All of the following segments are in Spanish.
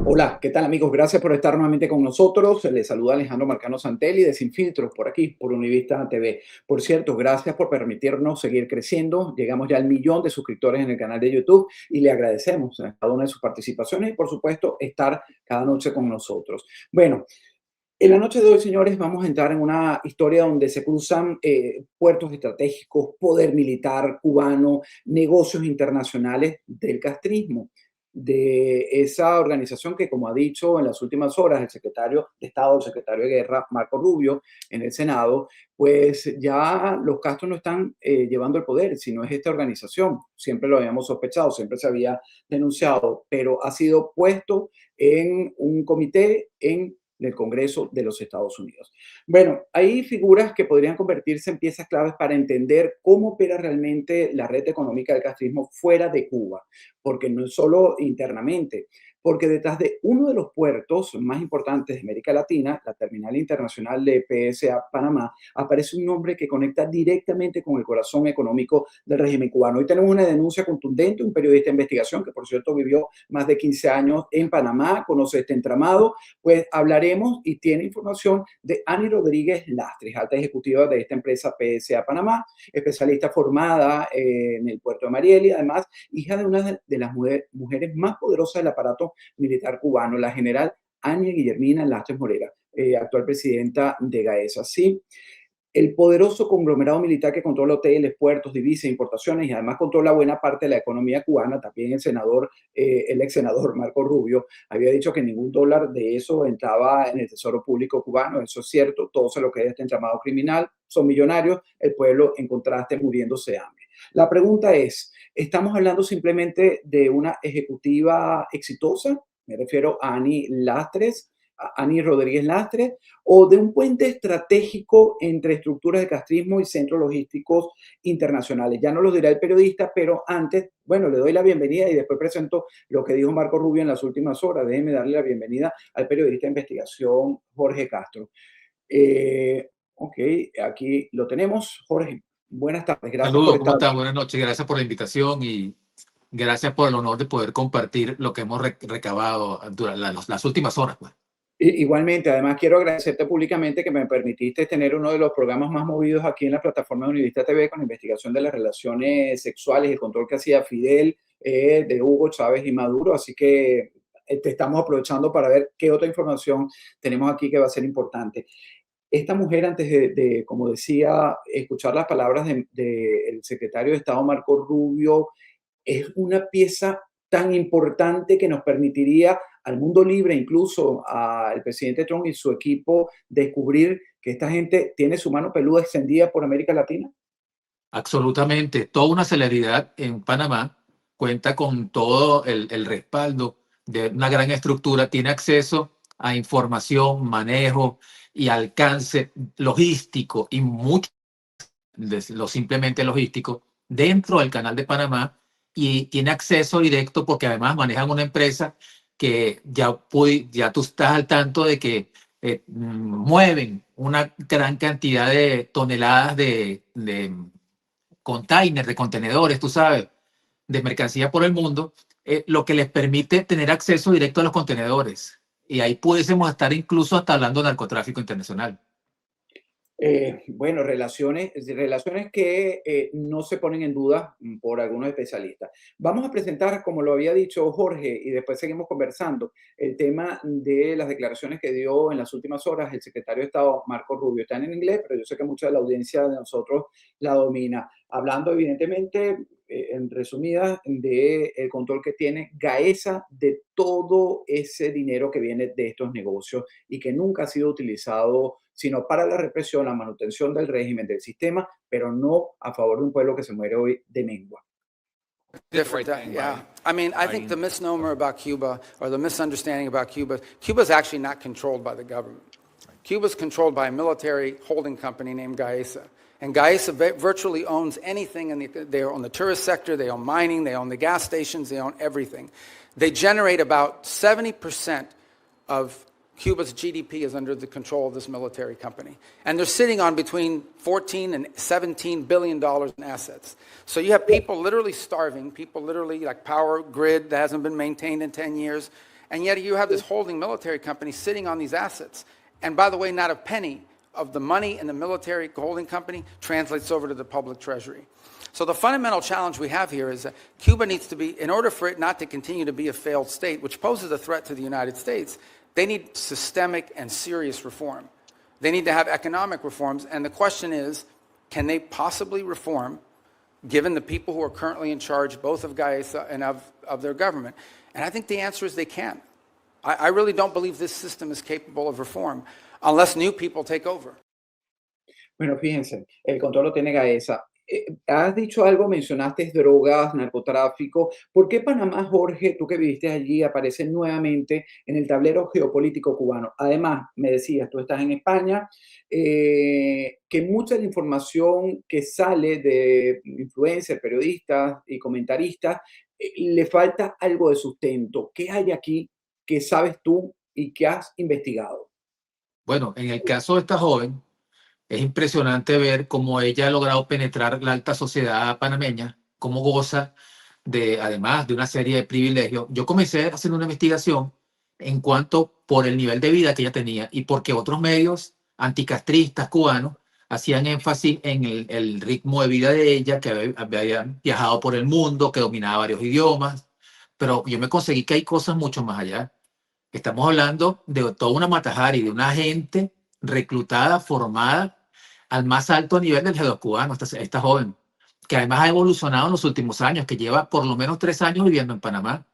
Hola, ¿qué tal amigos? Gracias por estar nuevamente con nosotros. Les saluda Alejandro Marcano Santelli de Sin Filtros por aquí, por Univista TV. Por cierto, gracias por permitirnos seguir creciendo. Llegamos ya al 1 millón de suscriptores en el canal de YouTube y le agradecemos a cada una de sus participaciones y por supuesto estar cada noche con nosotros. Bueno, en la noche de hoy, señores, vamos a entrar en una historia donde se cruzan puertos estratégicos, poder militar cubano, negocios internacionales del castrismo, de esa organización que, como ha dicho en las últimas horas el secretario de Estado, el secretario de Guerra, Marco Rubio, en el Senado, pues ya los Castro no están llevando el poder, sino es esta organización. Siempre lo habíamos sospechado, siempre se había denunciado, pero ha sido puesto en un comité en del Congreso de los Estados Unidos. Bueno, hay figuras que podrían convertirse en piezas claves para entender cómo opera realmente la red económica del castrismo fuera de Cuba, porque no es solo internamente, porque detrás de uno de los puertos más importantes de América Latina, la Terminal Internacional de PSA Panamá, aparece un nombre que conecta directamente con el corazón económico del régimen cubano. Hoy tenemos una denuncia contundente, un periodista de investigación que, por cierto, vivió más de 15 años en Panamá, conoce este entramado, pues hablaremos y tiene información de Ani Rodríguez Lastres, alta ejecutiva de esta empresa PSA Panamá, especialista formada en el puerto de Mariel y además hija de una de las mujeres más poderosas del aparato militar cubano, la general Ania Guillermina Lastres Morera, actual presidenta de GAESA. Sí, el poderoso conglomerado militar que controla hoteles, puertos, divisas, importaciones y además controla buena parte de la economía cubana. También el ex senador Marco Rubio había dicho que ningún dólar de eso entraba en el tesoro público cubano. Eso es cierto, todo se lo queda este entramado criminal. Son millonarios, el pueblo en contraste muriéndose de hambre. La pregunta es, ¿estamos hablando simplemente de una ejecutiva exitosa? Me refiero a Ani Lastres, a Ani Rodríguez Lastres, o de un puente estratégico entre estructuras de castrismo y centros logísticos internacionales. Ya no lo dirá el periodista, pero antes, bueno, le doy la bienvenida y después presento lo que dijo Marco Rubio en las últimas horas. Déjenme darle la bienvenida al periodista de investigación Jorge Castro. Ok, aquí lo tenemos. Jorge, buenas tardes, gracias por Saludos, ¿cómo estar. están? Buenas noches, gracias por la invitación y gracias por el honor de poder compartir lo que hemos recabado durante las últimas horas, pues. Igualmente, además quiero agradecerte públicamente que me permitiste tener uno de los programas más movidos aquí en la plataforma de Univista TV con la investigación de las relaciones sexuales y el control que hacía Fidel, de Hugo Chávez y Maduro. Así que te estamos aprovechando para ver qué otra información tenemos aquí que va a ser importante. Esta mujer, antes como decía, escuchar las palabras del secretario de Estado Marco Rubio, es una pieza tan importante que nos permitiría al mundo libre, incluso al presidente Trump y su equipo, descubrir que esta gente tiene su mano peluda extendida por América Latina. Absolutamente, toda una celebridad en Panamá cuenta con todo el respaldo de una gran estructura, tiene acceso a información, manejo y alcance logístico y mucho de lo simplemente logístico dentro del canal de Panamá y tiene acceso directo porque además manejan una empresa que ya tú estás al tanto de que mueven una gran cantidad de toneladas de containers, de contenedores, tú sabes, de mercancía por el mundo, lo que les permite tener acceso directo a los contenedores. Y ahí pudiésemos estar incluso hasta hablando de narcotráfico internacional. Bueno, relaciones que no se ponen en duda por algunos especialistas. Vamos a presentar, como lo había dicho Jorge, y después seguimos conversando, el tema de las declaraciones que dio en las últimas horas el secretario de Estado, Marco Rubio. Están en inglés, pero yo sé que mucha de la audiencia de nosotros la domina. Hablando, evidentemente, en resumidas, del control que tiene GAESA de todo ese dinero que viene de estos negocios y que nunca ha sido utilizado sino para la represión, la manutención del régimen, del sistema, pero no a favor de un pueblo que se muere hoy de mengua. Different, yeah. I mean, I think the misnomer about Cuba, or the misunderstanding about Cuba, Cuba's actually not controlled by the government. Cuba's controlled by a military holding company named GAESA. And GAESA virtually owns anything. They own the tourist sector, they own mining, they own the gas stations, they own everything. They generate about 70% of Cuba's GDP is under the control of this military company. And they're sitting on between 14 and 17 billion dollars in assets. So you have people literally starving, people literally like power grid that hasn't been maintained in 10 years, And yet you have this holding military company sitting on these assets. And by the way, not a penny of the money in the military holding company translates over to the public treasury. So the fundamental challenge we have here is that Cuba needs to be, in order for it not to continue to be a failed state, which poses a threat to the United States, they need systemic and serious reform. They need to have economic reforms. And the question is, can they possibly reform, given the people who are currently in charge, both of Gaesa and of their government? And I think the answer is they can. I really don't believe this system is capable of reform unless new people take over. Bueno, fíjense, el control lo tiene Gaesa. Has dicho algo, mencionaste drogas, narcotráfico. ¿Por qué Panamá, Jorge, tú que viviste allí, aparece nuevamente en el tablero geopolítico cubano? Además, me decías, tú estás en España, que mucha de la información que sale de influencers, periodistas y comentaristas, le falta algo de sustento. ¿Qué hay aquí que sabes tú y que has investigado? Bueno, en el caso de esta joven, es impresionante ver cómo ella ha logrado penetrar la alta sociedad panameña, cómo goza además de una serie de privilegios. Yo comencé haciendo una investigación en cuanto por el nivel de vida que ella tenía y porque otros medios anticastristas cubanos hacían énfasis en el ritmo de vida de ella, que había viajado por el mundo, que dominaba varios idiomas, pero yo me conseguí que hay cosas mucho más allá. Estamos hablando de toda una Matajari, de una gente reclutada, formada al más alto nivel del G2 cubano, esta joven, que además ha evolucionado en los últimos años, que lleva por lo menos 3 años viviendo en Panamá,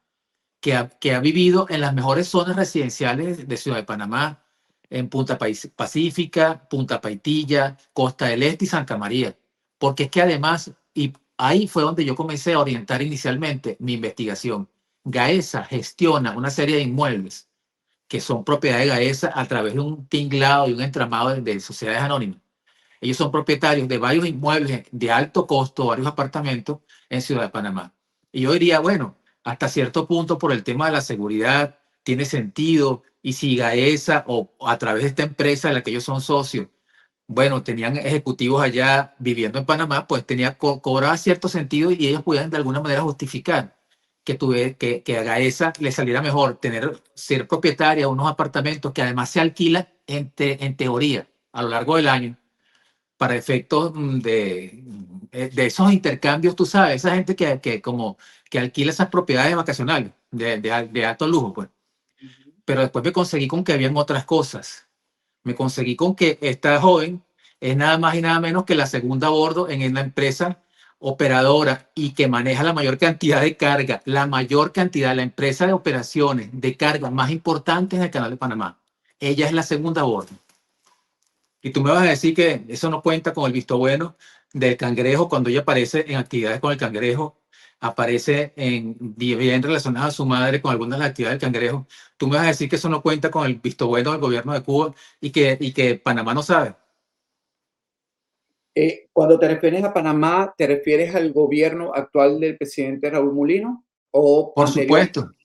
que ha vivido en las mejores zonas residenciales de Ciudad de Panamá, en Punta Pacífica, Punta Paitilla, Costa del Este y Santa María. Porque es que además, y ahí fue donde yo comencé a orientar inicialmente mi investigación, Gaesa gestiona una serie de inmuebles que son propiedad de Gaesa a través de un tinglado y un entramado de sociedades anónimas. Ellos son propietarios de varios inmuebles de alto costo, varios apartamentos en Ciudad de Panamá. Y yo diría, bueno, hasta cierto punto por el tema de la seguridad tiene sentido. Y si Gaesa o a través de esta empresa en la que ellos son socios, bueno, tenían ejecutivos allá viviendo en Panamá, pues cobraba cierto sentido y ellos podían de alguna manera justificar que a Gaesa le saliera mejor ser propietaria de unos apartamentos que además se alquilan en teoría a lo largo del año para efectos de esos intercambios, tú sabes, esa gente que alquila esas propiedades vacacionales de alto lujo, pues. Pero después me conseguí con que habían otras cosas. Me conseguí con que esta joven es nada más y nada menos que la segunda a bordo en una empresa operadora y que maneja la mayor cantidad de carga, la empresa de operaciones de carga más importante en el Canal de Panamá. Ella es la segunda a bordo. Y tú me vas a decir que eso no cuenta con el visto bueno del Cangrejo cuando ella aparece en actividades con el Cangrejo, aparece bien relacionada a su madre con algunas de las actividades del Cangrejo. Tú me vas a decir que eso no cuenta con el visto bueno del gobierno de Cuba y que Panamá no sabe. Cuando te refieres a Panamá, ¿te refieres al gobierno actual del presidente Raúl Mulino? ¿O Por anterior? supuesto,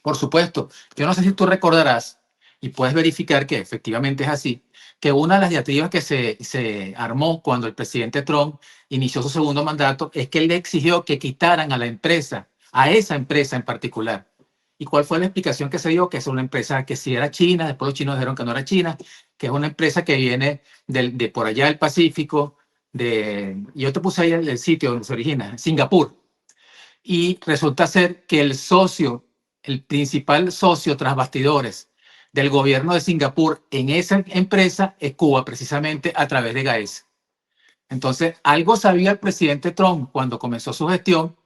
por supuesto. Yo no sé si tú recordarás, y puedes verificar que efectivamente es así, que una de las diatribas que se armó cuando el presidente Trump inició su segundo mandato es que él le exigió que quitaran a esa empresa en particular. ¿Y cuál fue la explicación que se dio? Que es una empresa que sí era china, después los chinos dijeron que no era china, que es una empresa que viene de por allá del Pacífico, yo te puse ahí el sitio donde se origina, Singapur. Y resulta ser que el principal socio tras bastidores del gobierno de Singapur en esa empresa es Cuba, precisamente a través de Gaesa. Entonces, algo sabía el presidente Trump cuando comenzó su gestión,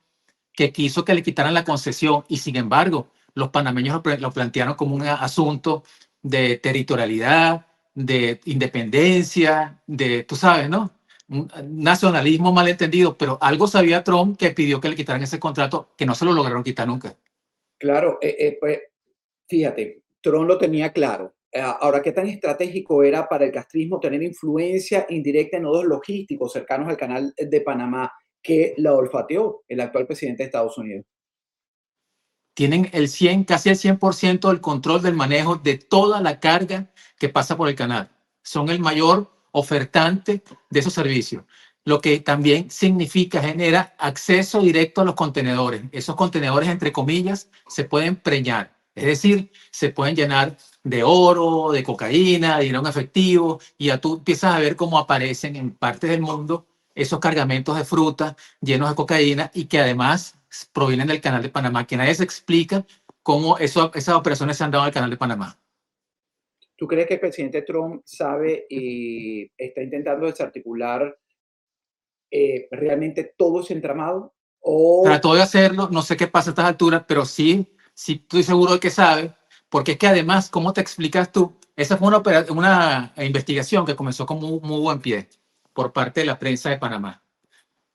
que quiso que le quitaran la concesión y sin embargo los panameños lo plantearon como un asunto de territorialidad, de independencia, tú sabes, ¿no? Un nacionalismo malentendido, pero algo sabía Trump que pidió que le quitaran ese contrato, que no se lo lograron quitar nunca. Claro, pues fíjate, Trump lo tenía claro. Ahora, ¿qué tan estratégico era para el castrismo tener influencia indirecta en nodos logísticos cercanos al canal de Panamá que la olfateó el actual presidente de Estados Unidos? Tienen casi el 100% del control del manejo de toda la carga que pasa por el canal. Son el mayor ofertante de esos servicios, lo que también genera acceso directo a los contenedores. Esos contenedores, entre comillas, se pueden preñar. Es decir, se pueden llenar de oro, de cocaína, de dinero en efectivo, y ya tú empiezas a ver cómo aparecen en partes del mundo esos cargamentos de fruta llenos de cocaína y que además provienen del Canal de Panamá, que nadie se explica cómo esas operaciones se han dado al Canal de Panamá. ¿Tú crees que el presidente Trump sabe y está intentando desarticular realmente todo ese entramado? ¿O Trató de hacerlo, no sé qué pasa a estas alturas, pero sí, sí estoy seguro de que sabe, porque es que además, ¿cómo te explicas tú? Esa fue una investigación que comenzó con muy buen pie por parte de la prensa de Panamá.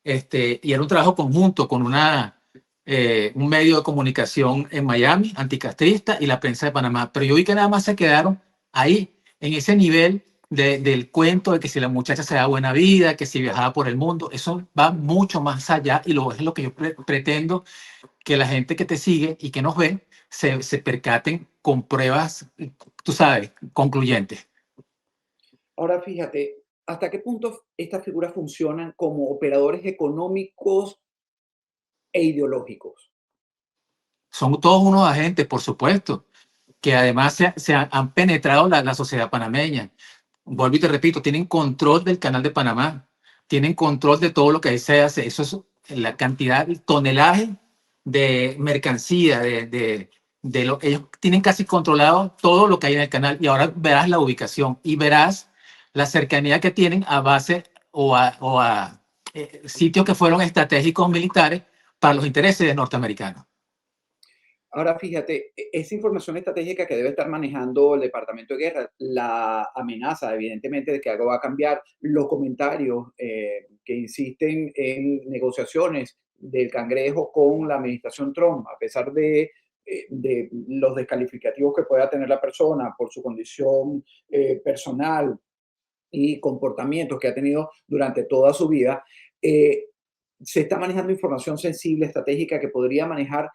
Y era un trabajo conjunto con un medio de comunicación en Miami, anticastrista, y la prensa de Panamá. Pero yo vi que nada más se quedaron ahí, en ese nivel del cuento de que si la muchacha se da buena vida, que si viajaba por el mundo. Eso va mucho más allá y es lo que yo pretendo que la gente que te sigue y que nos ve se percaten con pruebas, tú sabes, concluyentes. ahora fíjate, hasta qué punto estas figuras funcionan como operadores económicos e ideológicos? Son todos unos agentes, por supuesto, que además han penetrado la sociedad panameña. Vuelvo y te repito, tienen control del Canal de Panamá, tienen control de todo lo que ahí se hace. Eso es la cantidad, el tonelaje de mercancía, ellos tienen casi controlado todo lo que hay en el canal y ahora verás la ubicación y verás la cercanía que tienen a base o a sitios que fueron estratégicos militares para los intereses norteamericanos. Ahora fíjate, esa información estratégica que debe estar manejando el Departamento de Guerra, la amenaza evidentemente de que algo va a cambiar, los comentarios que insisten en negociaciones del Cangrejo con la administración Trump, a pesar de los descalificativos que pueda tener la persona por su condición personal y comportamientos que ha tenido durante toda su vida, se está manejando información sensible, estratégica, que podría manejar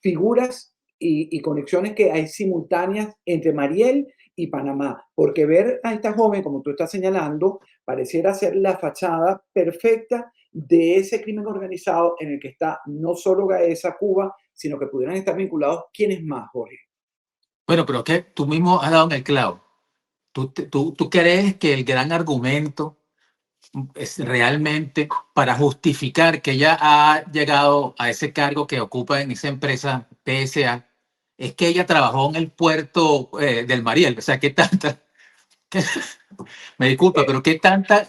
figuras y conexiones que hay simultáneas entre Mariel y Panamá, porque ver a esta joven, como tú estás señalando, pareciera ser la fachada perfecta de ese crimen organizado en el que está no solo Gaesa, Cuba, sino que pudieran estar vinculados. ¿Quiénes más, Jorge? Bueno, pero que tú mismo has dado en el clavo. ¿Tú crees que el gran argumento es realmente para justificar que ella ha llegado a ese cargo que ocupa en esa empresa PSA? Es que ella trabajó en el puerto del Mariel. O sea, ¿qué tanta, qué- me disculpa, Eh, pero qué tanta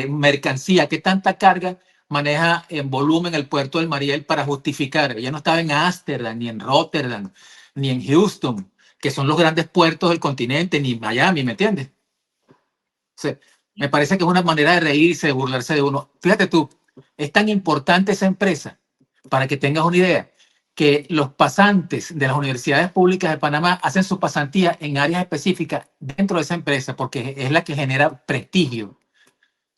mercancía, qué tanta carga maneja en volumen el puerto del Mariel para justificar? Ella no estaba en Ámsterdam, ni en Rotterdam, ni en Houston, que son los grandes puertos del continente, ni Miami, ¿me entiendes? Sea, me parece que es una manera de reírse, de burlarse de uno. Fíjate tú, es tan importante esa empresa, para que tengas una idea, que los pasantes de las universidades públicas de Panamá hacen su pasantía en áreas específicas dentro de esa empresa, porque es la que genera prestigio,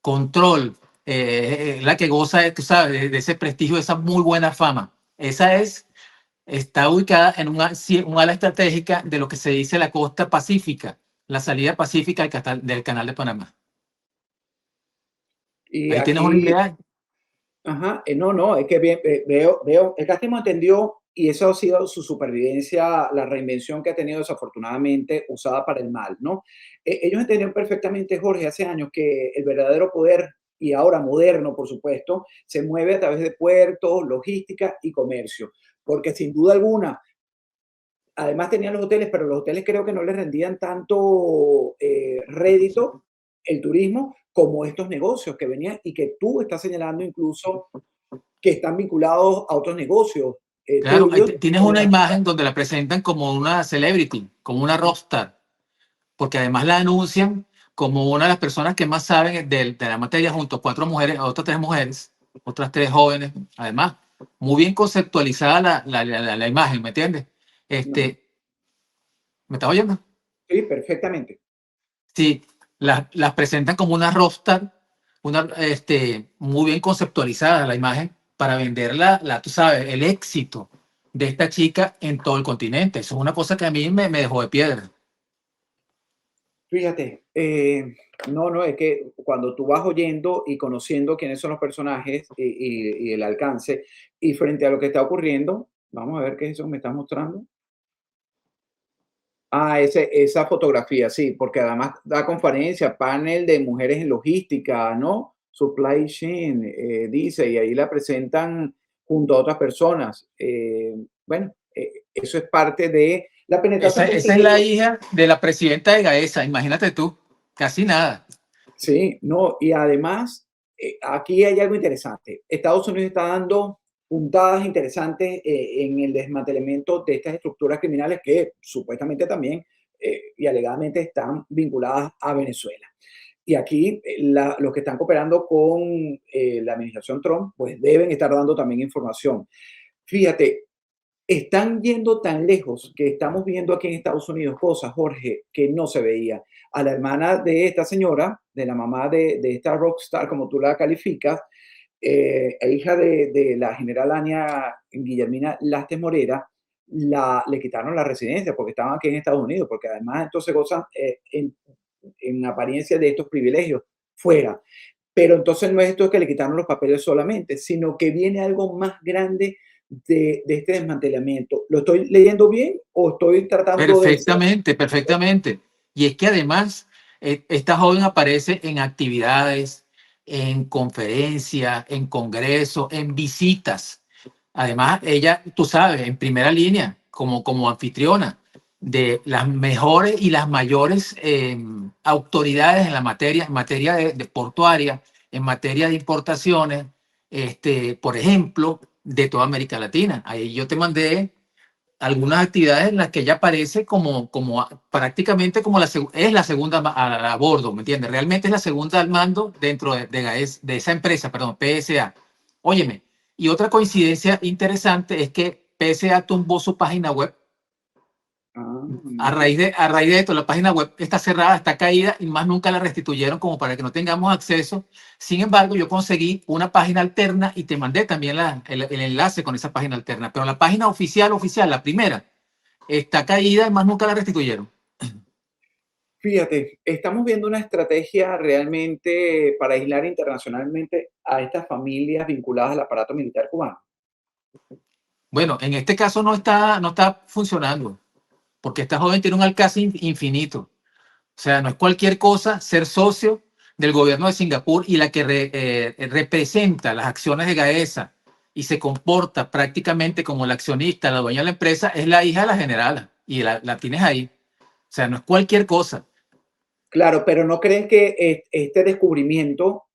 control, la que goza, tú sabes, de ese prestigio, de esa muy buena fama. Está ubicada en un ala estratégica de lo que se dice la costa pacífica, la salida pacífica del Canal de Panamá. y Ahí tienes una aquí idea. Ajá, no, no, es que el Castimo entendió y eso ha sido su supervivencia, la reinvención que ha tenido desafortunadamente usada para el mal, ¿no? Ellos entendieron perfectamente, Jorge, hace años que el verdadero poder, y ahora moderno, por supuesto, se mueve a través de puertos, logística y comercio, porque sin duda alguna, además tenían los hoteles, pero los hoteles creo que no les rendían tanto rédito el turismo como estos negocios que venían y que tú estás señalando incluso que están vinculados a otros negocios Claro, tuyos. tienes Como una la, imagen donde la presentan como una celebrity, como una rockstar, porque además la anuncian como una de las personas que más saben de la materia, junto a cuatro mujeres, a otras tres mujeres, otras tres jóvenes, además, muy bien conceptualizada la imagen, ¿me entiendes? no, ¿Me estás oyendo? sí, perfectamente. Sí, las presentan como una rockstar, muy bien conceptualizada la imagen para vender tú sabes, el éxito de esta chica en todo el continente. Eso es una cosa que a mí me dejó de piedra. Fíjate, no, no, es que cuando tú vas oyendo y conociendo quiénes son los personajes y el alcance, y frente a lo que está ocurriendo, vamos a ver qué es eso que me está mostrando. Esa fotografía, sí, porque además da conferencia, panel de mujeres en logística, ¿no? Supply chain, dice, y ahí la presentan junto a otras personas. Bueno, eso es parte de la penetración que Esa es sigue. la hija de la presidenta de Gaesa, imagínate tú, casi nada. Sí, no, y además, aquí hay algo interesante. Estados Unidos está dando puntadas interesantes en el desmantelamiento de estas estructuras criminales que supuestamente también y alegadamente están vinculadas a Venezuela. Y aquí los que están cooperando con la administración Trump, pues deben estar dando también información. Fíjate, están yendo tan lejos que estamos viendo aquí en Estados Unidos cosas, Jorge, que no se veía. A la hermana de esta señora, de la mamá de esta rockstar, como tú la calificas, hija de la general Ania Guillermina Lastes Morera, le quitaron la residencia porque estaban aquí en Estados Unidos, porque además entonces gozan en apariencia de estos privilegios fuera. Pero entonces no es esto que le quitaron los papeles solamente, sino que viene algo más grande de este desmantelamiento. ¿Lo estoy leyendo bien o estoy tratando de ser? Perfectamente, perfectamente. Y es que además, esta joven aparece en actividades, en conferencias, en congresos, en visitas. Además, ella, tú sabes, en primera línea, como anfitriona de las mejores y las mayores autoridades en materia de portuaria, en materia de importaciones, por ejemplo, de toda América Latina. Ahí yo te mandé algunas actividades en las que ella aparece prácticamente como es la segunda a bordo, ¿me entiendes? Realmente es la segunda al mando dentro de esa empresa, perdón, PSA. Óyeme, y otra coincidencia interesante es que PSA tumbó su página web. Mira. A raíz de esto, la página web está cerrada, está caída y más nunca la restituyeron como para que no tengamos acceso. Sin embargo, yo conseguí una página alterna y te mandé también el enlace con esa página alterna. Pero la página oficial, la primera, está caída y más nunca la restituyeron. Fíjate, estamos viendo una estrategia realmente para aislar internacionalmente a estas familias vinculadas al aparato militar cubano. Bueno, en este caso no está funcionando, porque esta joven tiene un alcance infinito. O sea, no es cualquier cosa ser socio del gobierno de Singapur y la que representa las acciones de Gaesa y se comporta prácticamente como la accionista, la dueña de la empresa, es la hija de la generala y la tienes ahí. O sea, no es cualquier cosa. Claro, pero ¿no creen que este descubrimiento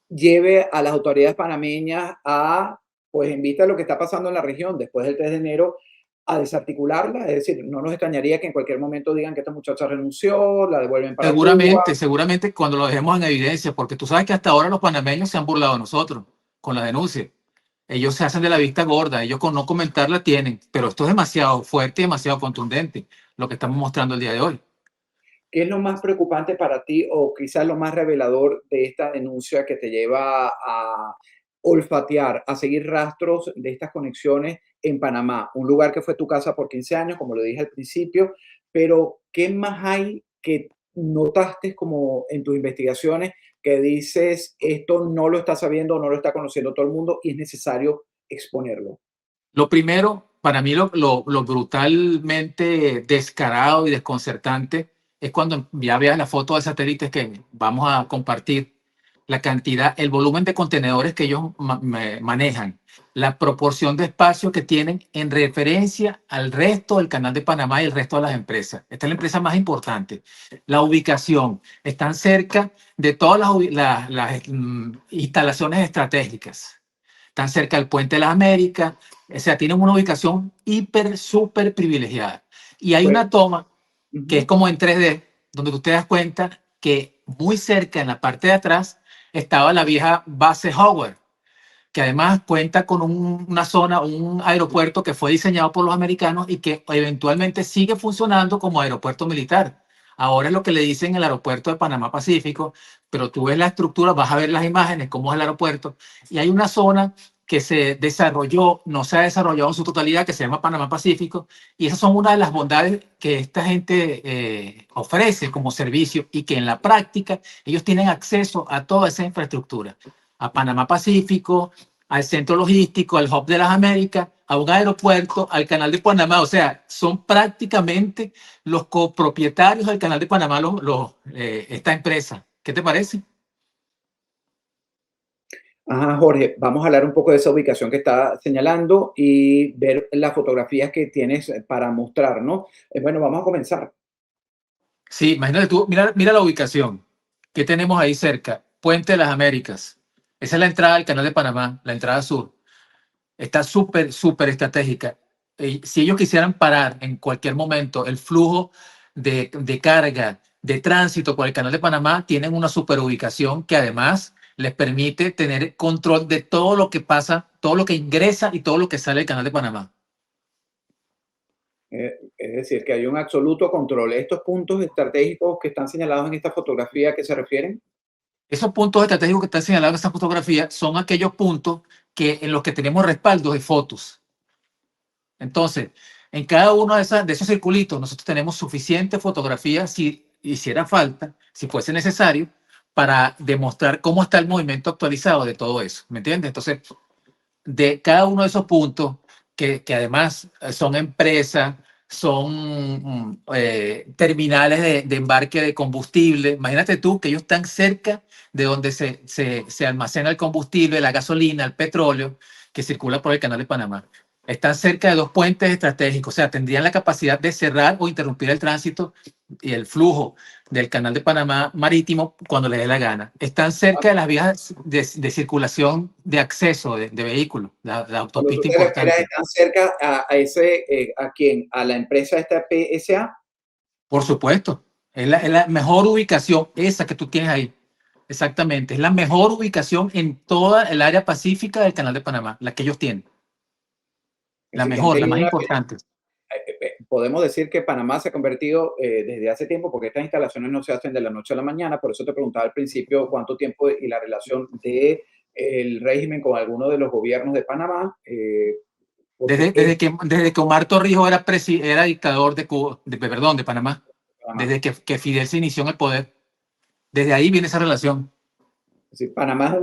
lleve a las autoridades panameñas a, pues en vista de lo que está pasando en la región después del 3 de enero, a desarticularla? Es decir, no nos extrañaría que en cualquier momento digan que esta muchacha renunció, la devuelven para Cuba. Seguramente cuando lo dejemos en evidencia, porque tú sabes que hasta ahora los panameños se han burlado de nosotros con la denuncia. Ellos se hacen de la vista gorda, ellos con no comentarla tienen, pero esto es demasiado fuerte y demasiado contundente, lo que estamos mostrando el día de hoy. ¿Qué es lo más preocupante para ti o quizás lo más revelador de esta denuncia que te lleva a olfatear, a seguir rastros de estas conexiones en Panamá? Un lugar que fue tu casa por 15 años, como lo dije al principio, pero ¿qué más hay que notaste como en tus investigaciones que dices esto no lo está sabiendo, no lo está conociendo todo el mundo y es necesario exponerlo? Lo primero, para mí lo brutalmente descarado y desconcertante es cuando ya veas la foto de satélites que vamos a compartir, la cantidad, el volumen de contenedores que ellos manejan, la proporción de espacio que tienen en referencia al resto del Canal de Panamá y el resto de las empresas. Esta es la empresa más importante. La ubicación, están cerca de todas las instalaciones estratégicas. Están cerca del Puente de las Américas, o sea, tienen una ubicación súper privilegiada. Y hay Pues, una toma que es ujú. como en 3D, donde tú te das cuenta que muy cerca, en la parte de atrás, estaba la vieja base Howard, que además cuenta con una zona, un aeropuerto que fue diseñado por los americanos y que eventualmente sigue funcionando como aeropuerto militar. Ahora es lo que le dicen el aeropuerto de Panamá Pacífico, pero tú ves la estructura, vas a ver las imágenes, cómo es el aeropuerto, y hay una zona que se desarrolló, no se ha desarrollado en su totalidad, que se llama Panamá Pacífico, y esas son una de las bondades que esta gente ofrece como servicio y que en la práctica ellos tienen acceso a toda esa infraestructura, a Panamá Pacífico, al centro logístico, al Hub de las Américas, a un aeropuerto, al canal de Panamá. O sea, son prácticamente los copropietarios del canal de Panamá esta empresa. ¿Qué te parece? Ajá, Jorge, vamos a hablar un poco de esa ubicación que está señalando y ver las fotografías que tienes para mostrar, ¿no? Bueno, vamos a comenzar. Sí, imagínate tú, mira la ubicación que tenemos ahí cerca, Puente de las Américas. Esa es la entrada al canal de Panamá, la entrada sur. Está súper estratégica. Si ellos quisieran parar en cualquier momento el flujo de carga, de tránsito por el canal de Panamá, tienen una super ubicación que además les permite tener control de todo lo que pasa, todo lo que ingresa y todo lo que sale del canal de Panamá. Es decir, que hay un absoluto control. Estos puntos estratégicos que están señalados en esta fotografía, ¿a qué se refieren? Esos puntos estratégicos que están señalados en esta fotografía son aquellos puntos en los que tenemos respaldos de fotos. Entonces, en cada uno de esos circulitos, nosotros tenemos suficiente fotografía si hiciera falta, si fuese necesario, para demostrar cómo está el movimiento actualizado de todo eso. ¿Me entiendes? Entonces, de cada uno de esos puntos, que además son empresas, son terminales de embarque de combustible. Imagínate tú que ellos están cerca de donde se almacena el combustible, la gasolina, el petróleo que circula por el canal de Panamá. Están cerca de dos puentes estratégicos, o sea, tendrían la capacidad de cerrar o interrumpir el tránsito y el flujo del canal de Panamá marítimo cuando les dé la gana. Están cerca de las vías de circulación de acceso de vehículos, la Cuando autopista tú te refieres, importante. están cerca ¿a quién? ¿A la empresa esta PSA? Por supuesto, es la mejor ubicación, esa que tú tienes ahí. Exactamente, es la mejor ubicación en toda el área pacífica del canal de Panamá, la que ellos tienen. Es La decir, que han mejor, la tenido más importante. podemos decir que Panamá se ha convertido desde hace tiempo, porque estas instalaciones no se hacen de la noche a la mañana, por eso te preguntaba al principio cuánto tiempo y la relación de el régimen con alguno de los gobiernos de Panamá, porque Desde que Omar Torrijos era dictador de Cuba, perdón, de Panamá, Panamá, desde que Fidel se inició en el poder, desde ahí viene esa relación. es decir, Panamá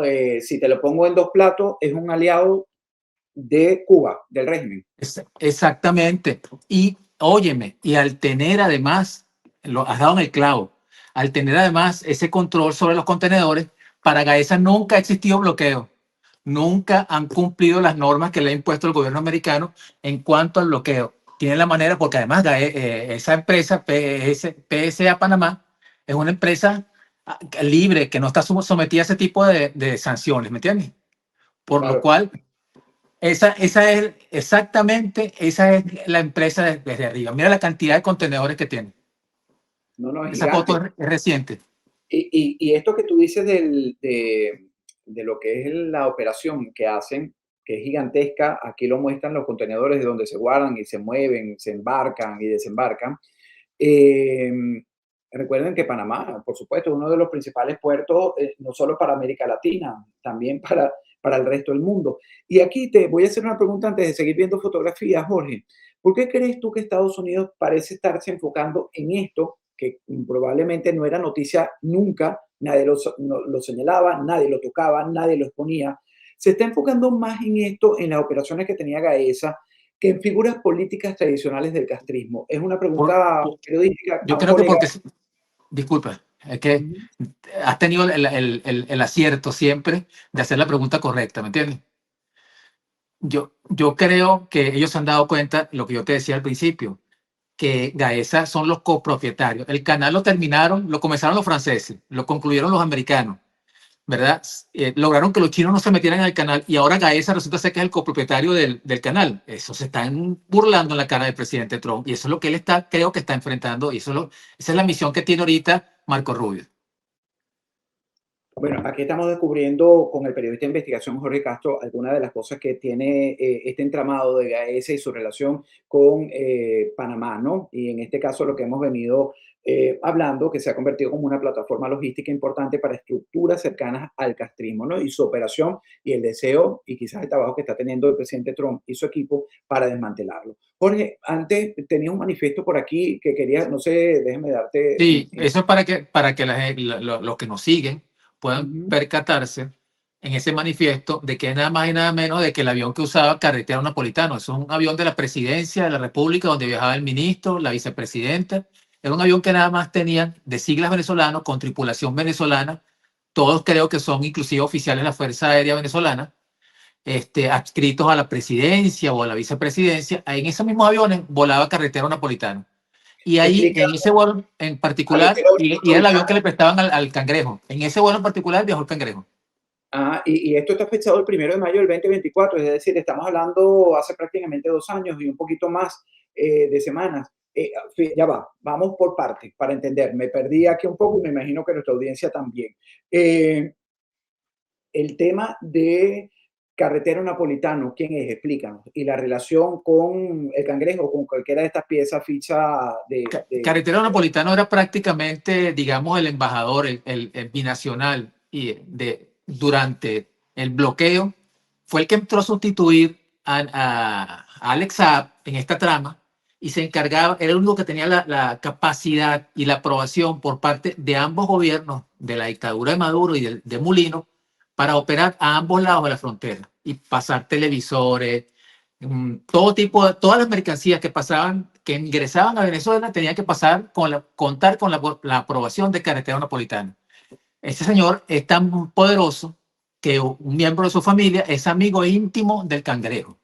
es si te lo pongo en dos platos, es un aliado de Cuba, del régimen. Exactamente. Y óyeme, y al tener además, lo has dado en el clavo, al tener además ese control sobre los contenedores, para Gaesa nunca ha existido bloqueo. Nunca han cumplido las normas que le ha impuesto el gobierno americano en cuanto al bloqueo. Tienen la manera, porque además esa empresa, PSA Panamá, es una empresa libre que no está sometida a ese tipo de sanciones, ¿me entiendes? Por lo Claro, cual esa es exactamente, esa es la empresa desde arriba. Mira la cantidad de contenedores que tiene. no, no, es Esa foto gigante. es reciente. Y esto que tú dices de lo que es la operación que hacen, que es gigantesca, aquí lo muestran los contenedores de donde se guardan y se mueven, se embarcan y desembarcan. Eh, Recuerden que Panamá, por supuesto, es uno de los principales puertos, no solo para América Latina, también para el resto del mundo. Y aquí te voy a hacer una pregunta antes de seguir viendo fotografías, Jorge. ¿Por qué crees tú que Estados Unidos parece estarse enfocando en esto, que probablemente no era noticia nunca, nadie lo señalaba, nadie lo tocaba, nadie lo exponía? Se está enfocando más en esto, en las operaciones que tenía Gaesa, que en figuras políticas tradicionales del castrismo. Es una Por- pregunta por- periodística a yo un creo que colega. porque, disculpa, es que Ujú. has tenido el acierto siempre de hacer la pregunta correcta, ¿me entiendes? Yo creo que ellos se han dado cuenta, lo que yo te decía al principio, que Gaesa son los copropietarios. El canal lo comenzaron los franceses, lo concluyeron los americanos, ¿verdad? Lograron que los chinos no se metieran en el canal y ahora Gaesa resulta ser que es el copropietario del canal. Eso se están burlando en la cara del presidente Trump y eso es lo que él creo que está enfrentando y esa es la misión que tiene ahorita Marco Rubio. Bueno, aquí estamos descubriendo con el periodista de investigación Jorge Castro algunas de las cosas que tiene este entramado de Gaesa y su relación con Panamá, ¿no? Y en este caso lo que hemos venido hablando, que se ha convertido como una plataforma logística importante para estructuras cercanas al castrismo, ¿no? Y su operación y el deseo y quizás el trabajo que está teniendo el presidente Trump y su equipo para desmantelarlo. Jorge, antes tenía un manifiesto por aquí que quería, no sé, déjame darte. Sí, eso es para que los que nos siguen puedan percatarse en ese manifiesto de que es nada más y nada menos de que el avión que usaba Carretera Napolitano. Es un avión de la presidencia de la República donde viajaba el ministro, la vicepresidenta. Era un avión que nada más tenían de siglas venezolanos, con tripulación venezolana. Todos creo que son inclusive oficiales de la Fuerza Aérea Venezolana, adscritos a la presidencia o a la vicepresidencia. En esos mismos aviones volaba Carretera Napolitano. Y ahí, Explica, en ese vuelo en particular, carretera y era el avión que napolitana. le prestaban al Cangrejo. En ese vuelo en particular viajó el Cangrejo. Y esto está fechado el 1 de mayo del 2024, es decir, estamos hablando hace prácticamente 2 años y un poquito más de semanas. Ya va, vamos por partes para entender. Me perdí aquí un poco y me imagino que nuestra audiencia también. El tema de Carretero Napolitano, ¿quién es? Explícanos. Y la relación con el Cangrejo, con cualquiera de estas piezas, ficha Carretero Napolitano era prácticamente, digamos, el embajador, el binacional, durante el bloqueo. Fue el que entró a sustituir a Alex Saab en esta trama y se encargaba, era el único que tenía la capacidad y la aprobación por parte de ambos gobiernos, de la dictadura de Maduro y de Mulino, para operar a ambos lados de la frontera y pasar televisores, todo tipo de, todas las mercancías que pasaban, que ingresaban a Venezuela, tenían que pasar contar con la aprobación de Carretera Napolitano. Este señor es tan poderoso que un miembro de su familia es amigo íntimo del Cangrejo.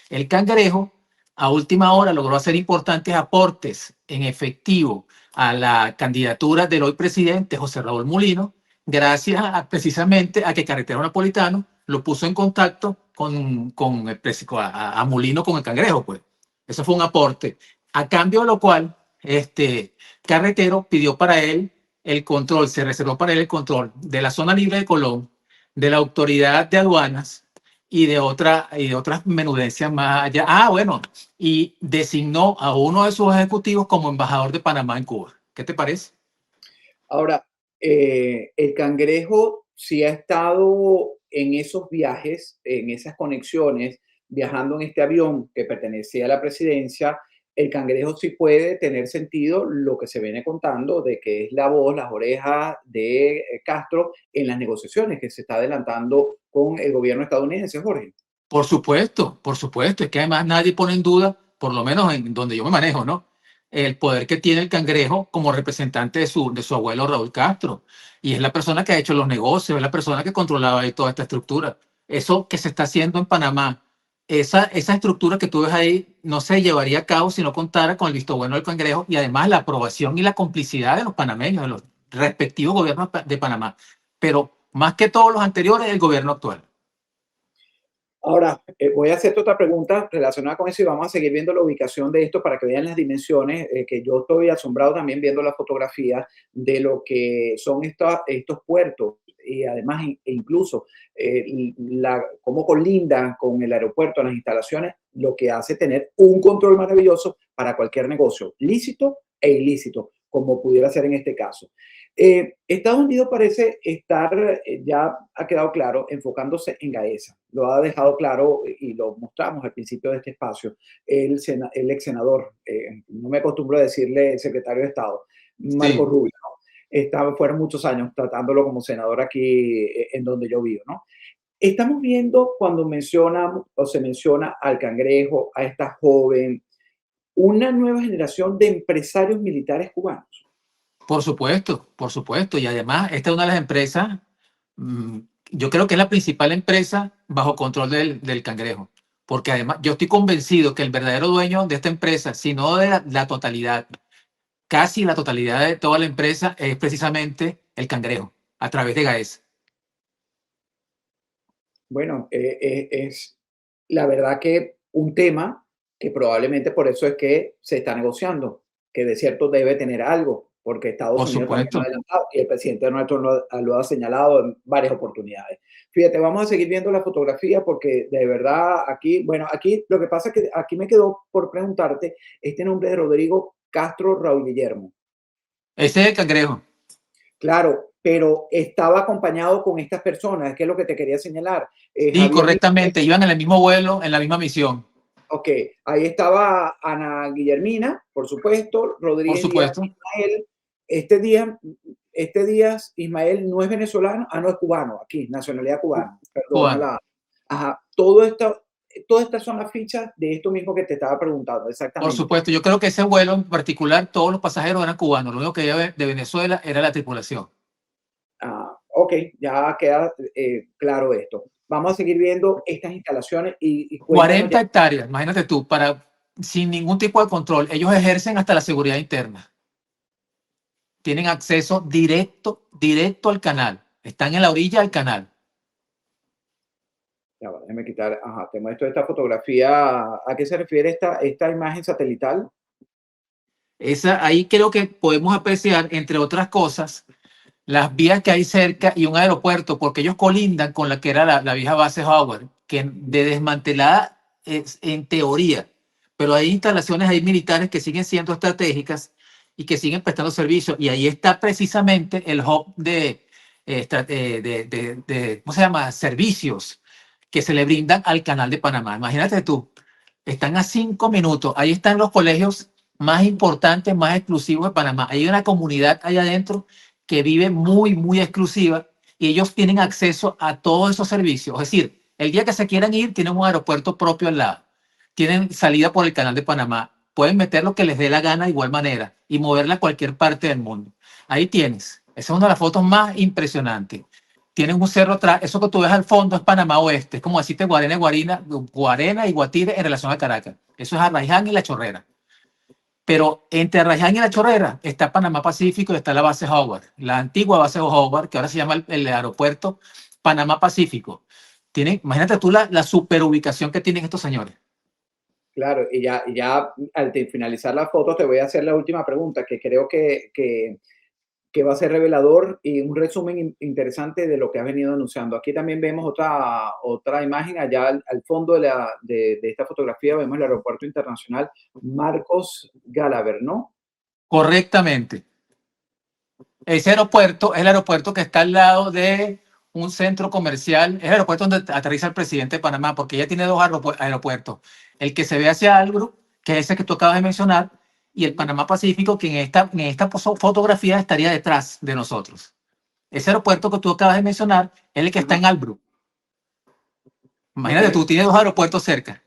El Cangrejo, a última hora, logró hacer importantes aportes en efectivo a la candidatura del hoy presidente José Raúl Mulino, gracias precisamente a que Carretero Napolitano lo puso en contacto a Mulino con el Cangrejo, pues. Eso fue un aporte. A cambio de lo cual, Carretero pidió para él el control, se reservó para él el control de la zona libre de Colón, de la autoridad de aduanas y de otras menudencias más allá. Bueno, y designó a uno de sus ejecutivos como embajador de Panamá en Cuba. ¿Qué te parece? Ahora, el Cangrejo sí ha estado en esos viajes, en esas conexiones, viajando en este avión que pertenecía a la presidencia. El Cangrejo sí puede tener sentido lo que se viene contando de que es la voz, las orejas de Castro en las negociaciones que se está adelantando con el gobierno estadounidense, Jorge. Por supuesto, por supuesto. Es que además nadie pone en duda, por lo menos en donde yo me manejo, ¿no? El poder que tiene el Cangrejo como representante de su abuelo Raúl Castro. Y es la persona que ha hecho los negocios, es la persona que controlaba ahí toda esta estructura. Eso que se está haciendo en Panamá, esa estructura que tú ves ahí no se llevaría a cabo si no contara con el visto bueno del Cangrejo y además la aprobación y la complicidad de los panameños, de los respectivos gobiernos de Panamá. Pero más que todos los anteriores, el gobierno actual. Ahora, voy a hacerte otra pregunta relacionada con eso y vamos a seguir viendo la ubicación de esto para que vean las dimensiones, que yo estoy asombrado también viendo la fotografía de lo que son estos puertos y además incluso cómo colindan con el aeropuerto, las instalaciones, lo que hace tener un control maravilloso para cualquier negocio, lícito e ilícito, como pudiera ser en este caso. Estados Unidos parece estar, ya ha quedado claro, enfocándose en Gaesa. Lo ha dejado claro y lo mostramos al principio de este espacio. El ex senador, no me acostumbro a decirle secretario de Estado, Marco Sí. Rubio, ¿no? Fueron muchos años tratándolo como senador aquí en donde yo vivo, ¿no? Estamos viendo cuando se menciona al Cangrejo, a esta joven, una nueva generación de empresarios militares cubanos. Por supuesto, por supuesto. Y además, esta es una de las empresas, yo creo que es la principal empresa bajo control del Cangrejo. Porque además, yo estoy convencido que el verdadero dueño de esta empresa, si no de la totalidad, casi la totalidad de toda la empresa, es precisamente el Cangrejo, a través de Gaesa. Bueno, es la verdad que un tema que probablemente por eso es que se está negociando, que de cierto debe tener algo, porque Estados Por Unidos también lo ha supuesto. adelantado y el presidente nuestro lo ha señalado en varias oportunidades. Fíjate, vamos a seguir viendo la fotografía porque de verdad aquí, bueno, aquí lo que pasa es que aquí me quedó por preguntarte este nombre de Rodrigo Castro Raúl Guillermo. Ese es el Cangrejo. Claro, pero estaba acompañado con estas personas, que es lo que te quería señalar. Sí, Javier Miguel. correctamente. Iban en el mismo vuelo, en la misma misión. Ok, ahí estaba Ana Guillermina, por supuesto, Por Rodríguez Díaz supuesto. Ismael. Este día este Díaz Ismael no es venezolano, no es cubano, aquí, nacionalidad cubana, perdón, Cubano. ajá, todas estas son las fichas de esto mismo que te estaba preguntando, Por exactamente. supuesto, yo creo que ese vuelo en particular, todos los pasajeros eran cubanos. Lo único que había de Venezuela era la tripulación. Ok, ya queda claro esto. Vamos a seguir viendo estas instalaciones y cuéntanos 40 ya. hectáreas, imagínate tú, sin ningún tipo de control. Ellos ejercen hasta la seguridad interna. Tienen acceso directo al canal. Están en la orilla del canal. Ya va, déjame quitar, te muestro esta fotografía. ¿A qué se refiere esta imagen satelital? Ahí creo que podemos apreciar, entre otras cosas, las vías que hay cerca y un aeropuerto, porque ellos colindan con la que era la vieja base Howard, que de desmantelada es en teoría, pero hay instalaciones ahí militares que siguen siendo estratégicas y que siguen prestando servicio. Y ahí está precisamente el hub ¿cómo se llama? Servicios que se le brindan al Canal de Panamá. Imagínate tú, están a 5 minutos. Ahí están los colegios más importantes, más exclusivos de Panamá. Hay una comunidad allá adentro que vive muy exclusiva y ellos tienen acceso a todos esos servicios. Es decir, el día que se quieran ir, tienen un aeropuerto propio al lado. Tienen salida por el Canal de Panamá. Pueden meter lo que les dé la gana de igual manera y moverla a cualquier parte del mundo. Ahí tienes. Esa es una de las fotos más impresionantes. Tienen un cerro atrás. Eso que tú ves al fondo es Panamá Oeste. Es como decirte Guarena y Guatire en relación a Caracas. Eso es Arraiján y La Chorrera. Pero entre Arraiján y La Chorrera está Panamá Pacífico y está la base Howard, la antigua base Howard, que ahora se llama el aeropuerto Panamá Pacífico. Imagínate tú la superubicación que tienen estos señores. Claro, y ya al finalizar la foto te voy a hacer la última pregunta, que creo que va a ser revelador y un resumen interesante de lo que has venido anunciando. Aquí también vemos otra imagen, allá al fondo de esta fotografía vemos el aeropuerto internacional Marcos Galaver, ¿no? Correctamente. Ese aeropuerto es el aeropuerto que está al lado de un centro comercial, es el aeropuerto donde aterriza el presidente de Panamá, porque ella tiene dos aeropuertos. El que se ve hacia Albrook, que es ese que tú acabas de mencionar, y el Panamá Pacífico, que en esta fotografía estaría detrás de nosotros. Ese aeropuerto que tú acabas de mencionar es el que está en Albrook. Imagínate, Okay. tú tienes dos aeropuertos cerca.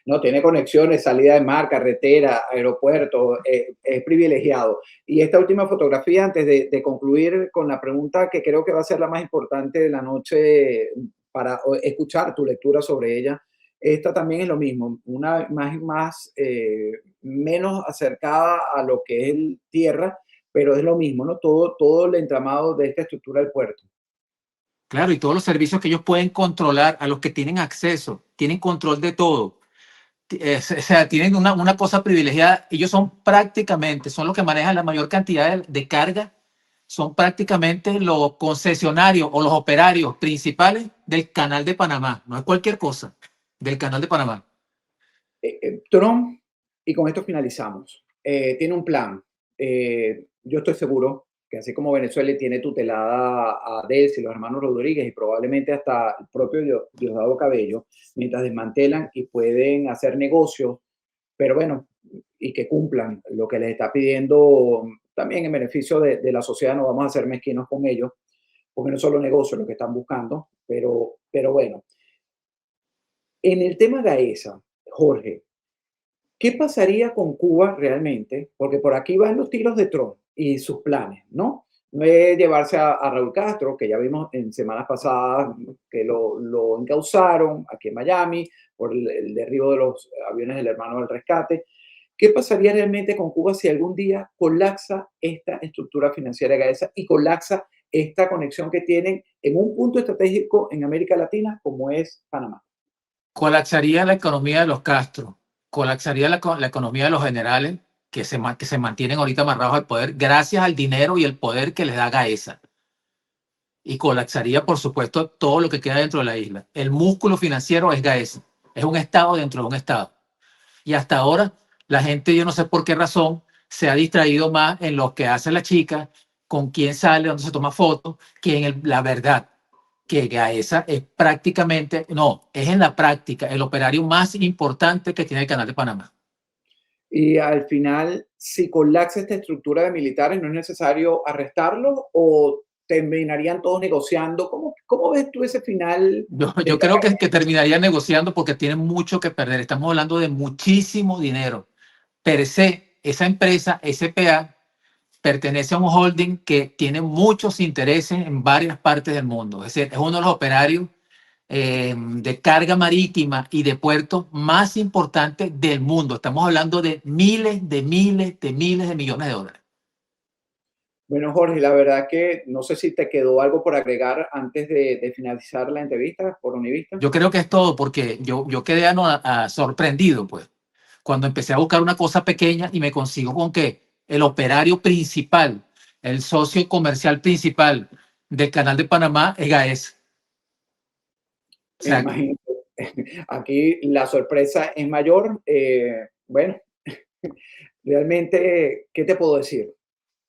No, tiene conexiones, salida de mar, carretera, aeropuerto, es privilegiado. Y esta última fotografía, antes de concluir con la pregunta que creo que va a ser la más importante de la noche para escuchar tu lectura sobre ella, esta también es lo mismo, una imagen menos acercada a lo que es el tierra, pero es lo mismo, ¿no? Todo el entramado de esta estructura del puerto. Claro, y todos los servicios que ellos pueden controlar, a los que tienen acceso, tienen control de todo. O sea, tienen una cosa privilegiada. Ellos son los que manejan la mayor cantidad de carga, son prácticamente los concesionarios o los operarios principales del Canal de Panamá. No es cualquier cosa, del Canal de Panamá. Trump, y con esto finalizamos, tiene un plan. Yo estoy seguro que así como Venezuela tiene tutelada a Delcy, los hermanos Rodríguez y probablemente hasta el propio Diosdado Cabello, mientras desmantelan y pueden hacer negocios, pero bueno, y que cumplan lo que les está pidiendo también en beneficio de la sociedad, no vamos a ser mezquinos con ellos, porque no es solo negocio lo que están buscando, pero bueno. En el tema Gaesa, Jorge, ¿qué pasaría con Cuba realmente? Porque por aquí van los tiros de Trump y sus planes, ¿no? No es llevarse a Raúl Castro, que ya vimos en semanas pasadas que lo encausaron aquí en Miami por el derribo de los aviones del Hermano del Rescate. ¿Qué pasaría realmente con Cuba si algún día colapsa esta estructura financiera Gaesa y colapsa esta conexión que tienen en un punto estratégico en América Latina como es Panamá? Colapsaría la economía de los Castro, colapsaría la economía de los generales que se mantienen ahorita amarrados al poder gracias al dinero y el poder que les da Gaesa. Y colapsaría, por supuesto, todo lo que queda dentro de la isla. El músculo financiero es Gaesa, es un estado dentro de un estado. Y hasta ahora la gente, yo no sé por qué razón, se ha distraído más en lo que hace la chica, con quién sale, dónde se toma fotos, que en la verdad, que Gaesa es prácticamente, no, es en la práctica el operario más importante que tiene el Canal de Panamá. Y al final, si colapsa esta estructura de militares, ¿no es necesario arrestarlos o terminarían todos negociando? ¿Cómo ves tú ese final de Yo esta creo guerra? que terminaría negociando porque tienen mucho que perder. Estamos hablando de muchísimo dinero. Per se, esa empresa, SPA, pertenece a un holding que tiene muchos intereses en varias partes del mundo. Es decir, es uno de los operarios de carga marítima y de puertos más importantes del mundo. Estamos hablando de miles de miles de miles de millones de dólares. Bueno, Jorge, la verdad que no sé si te quedó algo por agregar antes de finalizar la entrevista por Univista. Yo creo que es todo porque yo quedé sorprendido, pues, cuando empecé a buscar una cosa pequeña y me consigo con que el operario principal, el socio comercial principal del Canal de Panamá es GAES. O Me sea, imagino. Aquí la sorpresa es mayor. Bueno, realmente, ¿qué te puedo decir?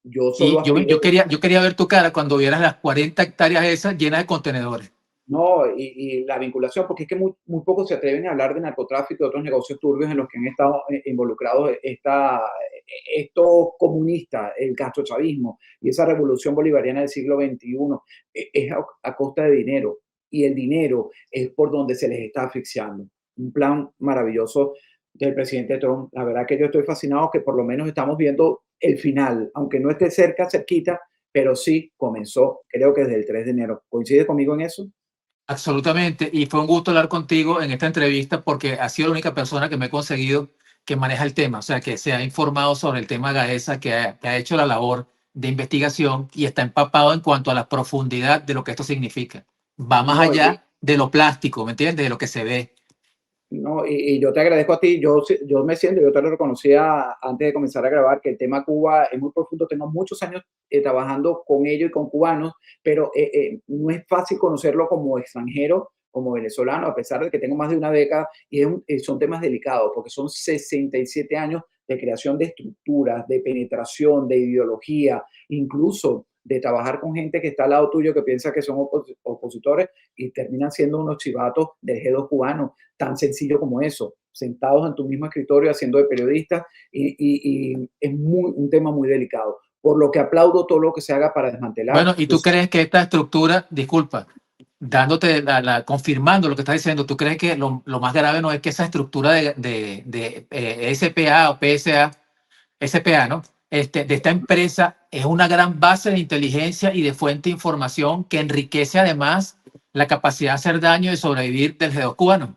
Yo solo y aspiro. yo quería ver tu cara cuando vieras las 40 hectáreas esas llenas de contenedores. No, y la vinculación, porque es que muy pocos se atreven a hablar de narcotráfico y otros negocios turbios en los que han estado involucrados estos comunistas, el castrochavismo y esa revolución bolivariana del siglo XXI. Es a costa de dinero, y el dinero es por donde se les está asfixiando. Un plan maravilloso del presidente Trump. La verdad que yo estoy fascinado que por lo menos estamos viendo el final, aunque no esté cerquita, pero sí comenzó, creo que desde el 3 de enero. ¿Coincide conmigo en eso? Absolutamente. Y fue un gusto hablar contigo en esta entrevista porque has sido la única persona que me he conseguido que maneja el tema, o sea, que se ha informado sobre el tema Gaesa, que ha hecho la labor de investigación y está empapado en cuanto a la profundidad de lo que esto significa. Va más No, allá de lo plástico, ¿me entiendes? De lo que se ve. no, y yo te agradezco a ti. Yo me siento, yo te lo reconocía antes de comenzar a grabar, que el tema Cuba es muy profundo. Tengo muchos años trabajando con ellos y con cubanos, pero no es fácil conocerlo como extranjero, como venezolano, a pesar de que tengo más de una década. Y son temas delicados, porque son 67 años de creación de estructuras, de penetración, de ideología, incluso de trabajar con gente que está al lado tuyo, que piensa que son opositores y terminan siendo unos chivatos del G2 cubano, tan sencillo como eso, sentados en tu mismo escritorio haciendo de periodista, y es un tema muy delicado, por lo que aplaudo todo lo que se haga para desmantelar. Bueno, ¿y tú crees que esta estructura, disculpa, dándote confirmando lo que estás diciendo, tú crees que lo más grave no es que esa estructura de SPA o PSA, SPA, ¿no? De esta empresa es una gran base de inteligencia y de fuente de información que enriquece además la capacidad de hacer daño y de sobrevivir del G2 cubano?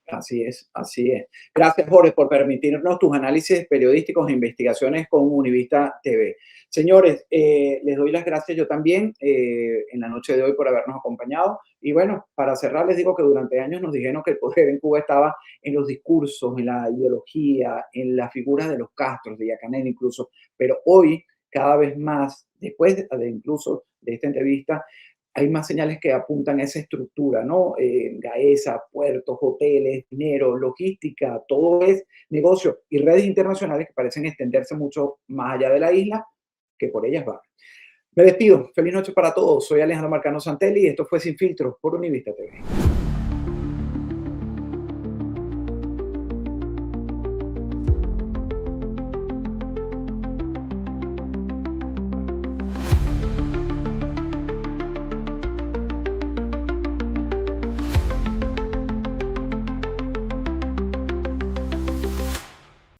Así es, así es. Gracias, Jorge, por permitirnos tus análisis periodísticos e investigaciones con Univista TV. Señores, les doy las gracias yo también en la noche de hoy por habernos acompañado. Y bueno, para cerrar, les digo que durante años nos dijeron que el poder en Cuba estaba en los discursos, en la ideología, en las figuras de los Castros, de Yacanel incluso. Pero hoy, cada vez más, después incluso de esta entrevista, hay más señales que apuntan a esa estructura, ¿no? Gaesa, puertos, hoteles, dinero, logística, todo es negocio y redes internacionales que parecen extenderse mucho más allá de la isla que por ellas va. Me despido. Feliz noche para todos. Soy Alejandro Marcano Santelli y esto fue Sin Filtros por Univista TV.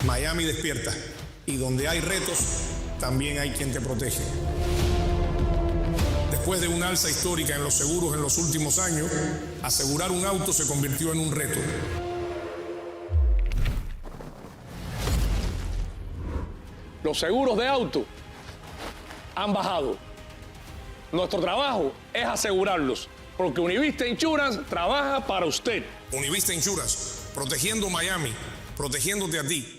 Miami despierta, y donde hay retos, también hay quien te protege. Después de un alza histórica en los seguros en los últimos años, asegurar un auto se convirtió en un reto. Los seguros de auto han bajado. Nuestro trabajo es asegurarlos, porque Univista Insurance trabaja para usted. Univista Insurance, protegiendo Miami, protegiéndote a ti.